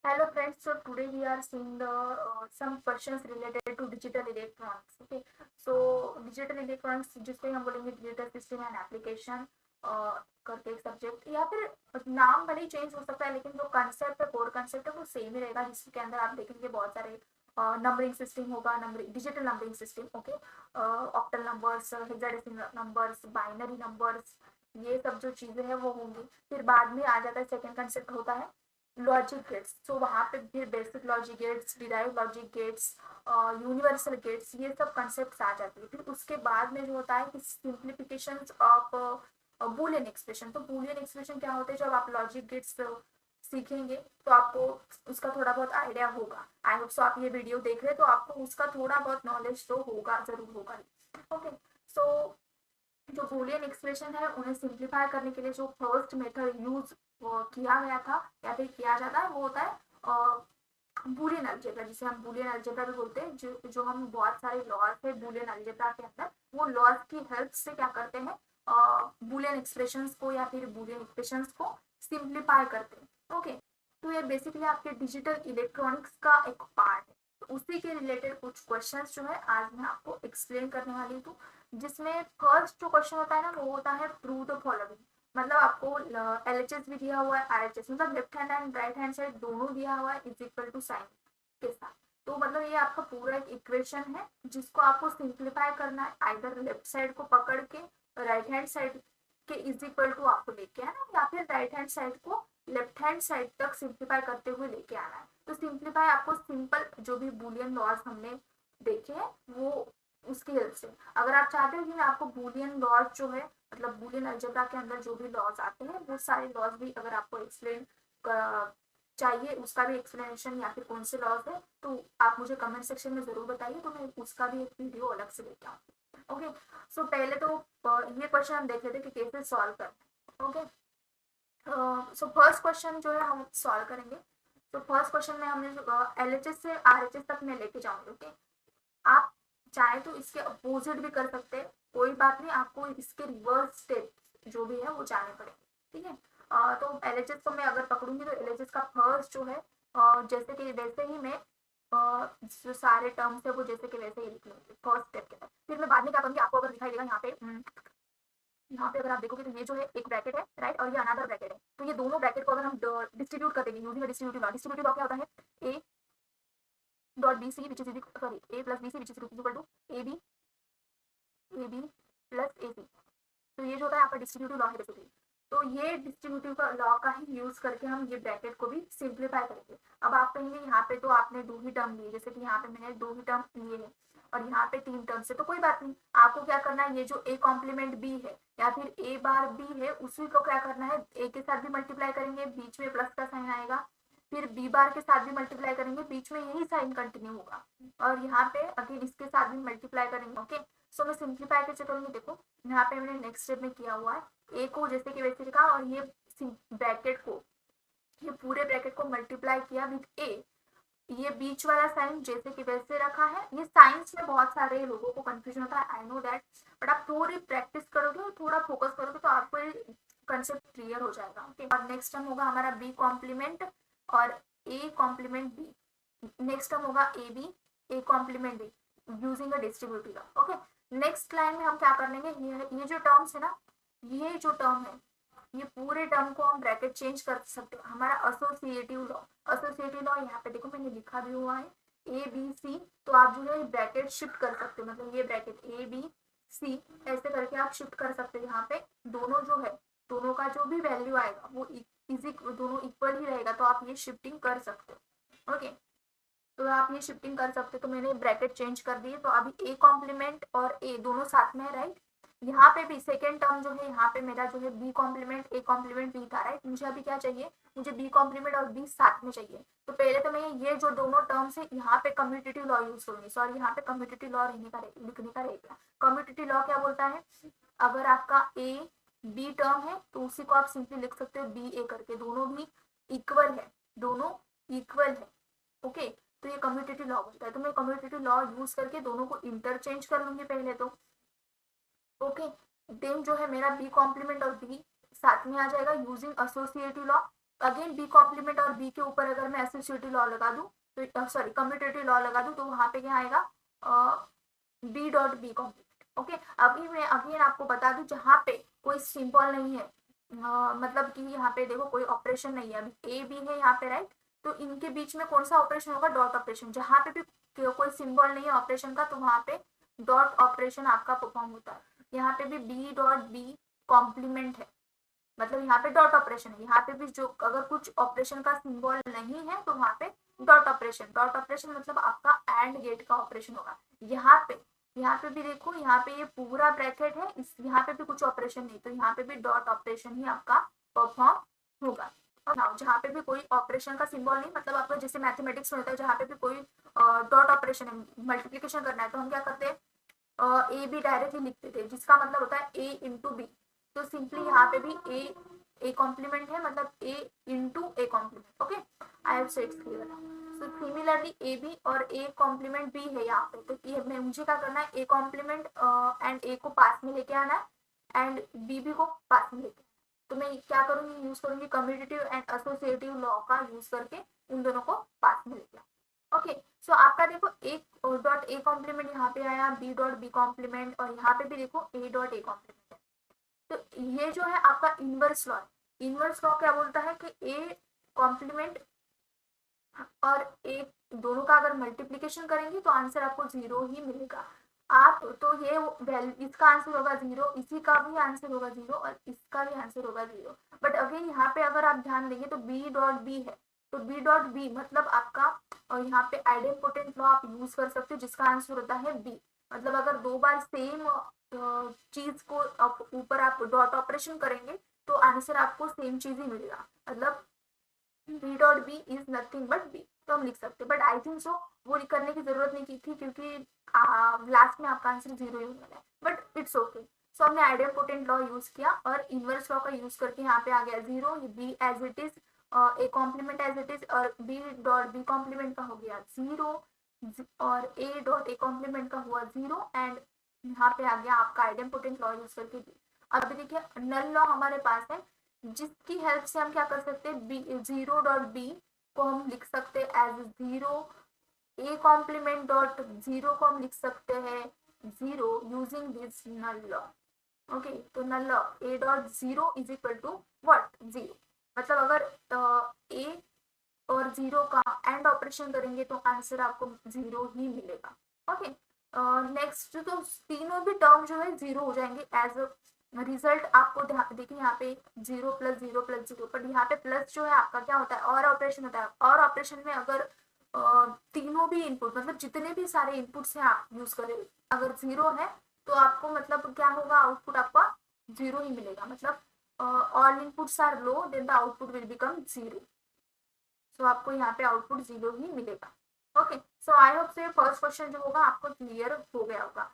Hello friends, so today we are seeing the some questions related to digital electronics. Okay, so digital electronics जिसको हम बोलेंगे digital system and application करके एक subject, या फिर नाम भले ही चेंज हो सकता है लेकिन जो कंसेप्ट है, कोर कंसेप्ट है वो सेम ही रहेगा, जिसके अंदर आप देखेंगे बहुत सारे नंबरिंग सिस्टम होगा, numbering digital numbering system. Okay, octal numbers, hexadecimal numbers, binary numbers, ये सब जो चीजें हैं वो होंगी। फिर बाद में आ जाता है सेकंड कंसेप्ट होता है लॉजिक गेट्स। तो वहाँ पे फिर basic logic gates, derive logic gates, universal gates, ये सब कंसेप्ट आ जाती है। फिर उसके बाद में जो होता है कि सिंप्लीफिकेशन ऑफ बूलियन एक्सप्रेशन। तो बूलियन एक्सप्रेशन क्या होते हैं, जब आप लॉजिक गेट्स सीखेंगे तो आपको उसका थोड़ा बहुत आइडिया होगा। आई होप सो आप ये वीडियो देख रहे हैं तो आपको उसका थोड़ा बहुत नॉलेज तो होगा, जरूर होगा। ओके, सो जो बूलियन एक्सप्रेशन है उन्हें सिंप्लीफाई करने के लिए जो फर्स्ट मेथड यूज किया गया था या फिर किया जाता है वो होता है बूलियन अलजेब्रा, जिसे हम बूलियन अलजेब्रा भी बोलते हैं। जो हम बहुत सारे लॉज है बूलियन अलजेब्रा के अंदर, वो लॉज की हेल्प से क्या करते हैं, बूलियन एक्सप्रेशंस को या फिर बूलियन एक्सप्रेशंस को सिंप्लीफाई करते हैं। ओके, तो ये बेसिकली आपके डिजिटल इलेक्ट्रॉनिक्स का एक पार्ट है। तो उसी के रिलेटेड कुछ क्वेश्चंस जो है आज मैं आपको एक्सप्लेन करने वाली हूँ, जिसमें फर्स्ट जो क्वेश्चन होता है ना वो होता है प्रूव द फॉलोइंग। मतलब आपको एलएचएस भी दिया हुआ है, आरएचएस मतलब left hand and right hand side दोनों दिया हुआ है इज इक्वल टू साइन के साथ। तो मतलब ये आपका पूरा एक इक्वेशन है जिसको आपको सिंप्लीफाई करना है, आइदर लेफ्ट साइड को पकड़ के राइट हैंड साइड के इज इक्वल टू आपको लेके आना है, या फिर राइट हैंड साइड को लेफ्ट हैंड साइड तक सिंप्लीफाई करते हुए लेके आना है। तो सिंप्लीफाई आपको सिंपल जो भी बूलियन लॉज हमने देखे हैं वो उसकी हेल्प से। अगर आप चाहते हो कि मैं आपको बूलियन लॉज जो है, मतलब बूलियन अलजेब्रा के अंदर जो भी लॉज आते हैं वो सारे लॉज भी अगर आपको एक्सप्लेन चाहिए, उसका भी एक्सप्लेनेशन या फिर कौन से लॉज है, तो आप मुझे कमेंट सेक्शन में जरूर बताइए, तो मैं उसका भी एक वीडियो अलग से लेके आऊँ। ओके, सो पहले तो ये क्वेश्चन हम देख लेते हैं कि कैसे सॉल्व करते हैं। ओके, सो फर्स्ट क्वेश्चन जो है हम सॉल्व करेंगे। तो फर्स्ट क्वेश्चन में हमने एलएचएस से आरएचएस तक मैं लेके जाऊंगी। ओके, आप चाहे तो इसके अपोजिट भी कर सकते हैं, कोई बात नहीं, आपको इसके रिवर्स स्टेप जो भी है वो जाने पड़ेंगे। ठीक है, तो एलएचएस को मैं अगर पकड़ूंगी तो एलएचएस का फर्स्ट जो है जैसे कि वैसे ही मैं जो सारे टर्म्स है वो जैसे कि वैसे ही लिख लूंगी फर्स्ट स्टेप के तक। फिर मैं बाद में क्या करूंगी, आपको अगर दिखाई देगा यहाँ पे अगर आप देखोगे तो ये जो है एक ब्रैकेट है, राइट, और ये अनदर ब्रैकेट है। तो ये दोनों ब्रैकेट को अगर हम डिस्ट्रीब्यूट कर देंगे using distributive law. Distributive law क्या होता है, A dot B C which is sorry A plus B C which is equal to A B plus A C. तो ये जो होता है आपका डिस्ट्रीब्यूटिव लॉ है बेसिकली। तो ये डिस्ट्रीब्यूटिव का लॉ का ही यूज करके हम ये ब्रैकेट को भी सिंप्लीफाई करेंगे। अब आप कहेंगे यहाँ पे तो आपने दो ही टर्म लिए, जैसे कि यहाँ पे मैंने दो ही टर्म लिए हैं और यहाँ पे तीन टर्म से, तो कोई बात नहीं, आपको क्या करना है, ये जो ए कॉम्प्लीमेंट बी है या फिर ए बार बी है उसी को क्या करना है, ए के साथ भी मल्टीप्लाई करेंगे, बीच में प्लस का साइन आएगा, फिर बी बार के साथ भी मल्टीप्लाई करेंगे, बीच में यही साइन कंटिन्यू होगा, और यहाँ पे अगेन इसके साथ भी मल्टीप्लाई करेंगे। ओके, सो मैं सिंप्लीफाई कैसे करूंगी, देखो यहाँ पे मैंने नेक्स्ट स्टेप में किया हुआ है, ए को जैसे कि वैसे लिखा और ये ब्रैकेट को, ये पूरे ब्रैकेट को मल्टीप्लाई किया विद ए, ये बीच वाला साइन जैसे कि वैसे रखा है। ये साइंस में बहुत सारे लोगों को कंफ्यूजन होता है, आई नो दैट, बट आप थोड़ी प्रैक्टिस करोगे और थोड़ा फोकस करोगे तो आपको ये कंसेप्ट क्लियर हो जाएगा। ओके, और नेक्स्ट टर्म होगा हमारा बी कॉम्प्लीमेंट और A complement B. Next term होगा A B A complement B using a distributive law. Okay, next line में हम क्या कर लेंगे, ये जो टर्म्स है ना, ये जो टर्म है, ये पूरे टर्म को हम ब्रैकेट चेंज कर सकते हैं, हमारा एसोसिएटिव लॉ। एसोसिएटिव लॉ यहाँ पे देखो मैंने लिखा भी हुआ है ए बी सी, तो आप जो है ब्रैकेट शिफ्ट कर सकते हो, मतलब ये ब्रैकेट ए बी सी ऐसे करके आप शिफ्ट कर सकते हो। यहाँ पे दोनों जो है, दोनों का जो भी वैल्यू आएगा वो इजी, दोनों इक्वल ही रहेगा, तो आप ये शिफ्टिंग कर सकते हो। ओके, तो आप ये शिफ्टिंग कर सकते हो। तो मैंने ब्रैकेट चेंज कर दिए, तो अभी ए कॉम्प्लीमेंट और ए दोनों साथ में है, राइट। यहाँ पे भी सेकेंड टर्म जो है, यहाँ पे मेरा जो है B complement A complement B था, राइट। मुझे अभी क्या चाहिए, मुझे बी कॉम्प्लीमेंट और बी साथ में चाहिए। तो पहले तो मैं ये जो दोनों टर्म्स है यहाँ पे कम्यूटेटिव लॉ यूज करूंगी, सॉरी यहाँ पे कम्यूटेटिव लॉ लिखने का रहेगा। कम्यूटेटिव लॉ क्या बोलता है, अगर आपका ए बी टर्म है तो उसी को आप सिंपली लिख सकते हो बी ए करके, दोनों भी इक्वल है, दोनों इक्वल है। ओके, तो ये कम्यूटेटिव लॉ बोलता है। तो मैं कम्यूटेटिव लॉ यूज करके दोनों को इंटरचेंज कर लूंगी पहले तो। ओके, देन जो है मेरा बी कॉम्प्लीमेंट और बी साथ में आ जाएगा using associative law. Again B complement और बी के ऊपर अगर मैं एसोसिएटिव लॉ लगा दूं तो सॉरी कम्यूटेटिव लॉ लगा दूं तो वहां पे क्या आएगा B dot B complement. Okay, अभी मैं अगेन आपको बता दूं जहां पे कोई सिंबल नहीं है, मतलब कि यहाँ पे देखो कोई ऑपरेशन नहीं है, अभी ए बी है यहाँ पे राइट, तो इनके बीच में कौन सा ऑपरेशन होगा, डॉट ऑपरेशन। जहां पे भी कोई सिंबल नहीं है ऑपरेशन का तो वहां पे डॉट ऑपरेशन आपका परफॉर्म होता है। यहाँ पे भी बी डॉट बी कॉम्प्लीमेंट है, मतलब यहाँ पे डॉट ऑपरेशन है। यहाँ पे भी जो अगर कुछ ऑपरेशन का सिंबल नहीं है तो वहां पे डॉट ऑपरेशन, डॉट ऑपरेशन मतलब आपका एंड गेट का ऑपरेशन होगा। यहाँ पे भी देखो, यहाँ पे ये पूरा ब्रैकेट है, इस यहाँ पे भी कुछ ऑपरेशन नहीं, तो यहाँ पे भी डॉट ऑपरेशन ही आपका परफॉर्म होगा। और जहाँ पे भी कोई ऑपरेशन का सिंबल नहीं, मतलब आपको जैसे मैथमेटिक्स में होता है जहाँ पे भी कोई डॉट ऑपरेशन है, मल्टीप्लीकेशन करना है, तो हम क्या करते हैं ए बी डायरेक्टली लिखते थे, जिसका मतलब होता है ए इंटू बी। तो सिंपली यहाँ पे भी ए कॉम्प्लीमेंट है, मतलब A into A complement. Okay, I have said clear. So similarly A B और ए कॉम्प्लीमेंट बी है यहाँ पे, तो ये मैं मुझे क्या करना है, ए कॉम्प्लीमेंट एंड ए को पास में लेके आना है एंड बी बी को पास में लेके आना है। तो मैं क्या करूंगी, यूज करूंगी कम्यूटेटिव एंड एसोसिएटिव लॉ का यूज करके उन दोनों को पास में लेके आना। ओके, सो आपका देखो एक डॉट ए कॉम्प्लीमेंट यहाँ पे आया, बी डॉट बी कॉम्प्लीमेंट, और यहाँ पे भी देखो ए डॉट ए कॉम्प्लीमेंट है। तो ये जो है आपका इनवर्स लॉ है। इनवर्स लॉ क्या बोलता है कि ए कॉम्प्लीमेंट और ए दोनों का अगर मल्टीप्लीकेशन करेंगे तो आंसर आपको जीरो ही मिलेगा। आप तो ये इसका आंसर होगा जीरो, इसी का भी आंसर होगा जीरो और इसका भी आंसर होगा जीरो। बट अगेन यहाँ पे अगर आप ध्यान देंगे तो बी डॉट बी है, तो बी डॉट बी मतलब आपका, और यहाँ पे आइडेंपोटेंट लॉ आप यूज कर सकते हो जिसका आंसर होता है बी। मतलब अगर दो बार सेम चीज को ऊपर आप डॉट ऑपरेशन करेंगे तो आंसर आपको सेम चीज ही मिलेगा, मतलब B dot B is nothing but B, तो हम लिख सकते हैं। बट आई थिंक सो वो करने की जरूरत नहीं की थी क्योंकि लास्ट में आपका आंसर जीरो ही होने है, बट इट्स ओके। सो हमने आइडेंपोटेंट लॉ यूज किया और इनवर्स लॉ का यूज करके यहाँ पे आ गया zero, B as it is, A complement as it is, और बी डॉट बी कॉम्प्लीमेंट का हो गया जीरो और ए डॉट ए कॉम्प्लीमेंट का हुआ जीरो, एंड यहाँ पे आ गया आपका आइडेंपोटेंट लॉ यूज करके बी। अभी देखिए नल लॉ हमारे पास है जिसकी हेल्प से हम क्या कर सकते हैं, जीरो डॉट बी को हम लिख सकते हैं as zero, A complement dot zero को हम लिख सकते हैं zero using this null law. Okay, तो null law A dot zero is equal to what, zero. मतलब अगर ए और जीरो का एंड ऑपरेशन करेंगे तो आंसर आपको जीरो ही मिलेगा। ओके, नेक्स्ट तो तीनों भी टर्म जो है जीरो हो जाएंगे एज रिजल्ट। आपको देखिए यहाँ पे zero plus zero plus zero, पर यहाँ पे प्लस जो है आपका क्या होता है, और ऑपरेशन होता है। और ऑपरेशन में अगर तीनों भी इनपुट मतलब जितने भी सारे इनपुट्स हैं आप यूज करें, अगर जीरो है तो आपको मतलब क्या होगा, आउटपुट आपका जीरो ही मिलेगा। मतलब all inputs are low then the output will become zero. So आपको यहाँ पे आउटपुट जीरो ही मिलेगा। ओके, सो आई होप से फर्स्ट क्वेश्चन जो होगा आपको क्लियर हो गया होगा।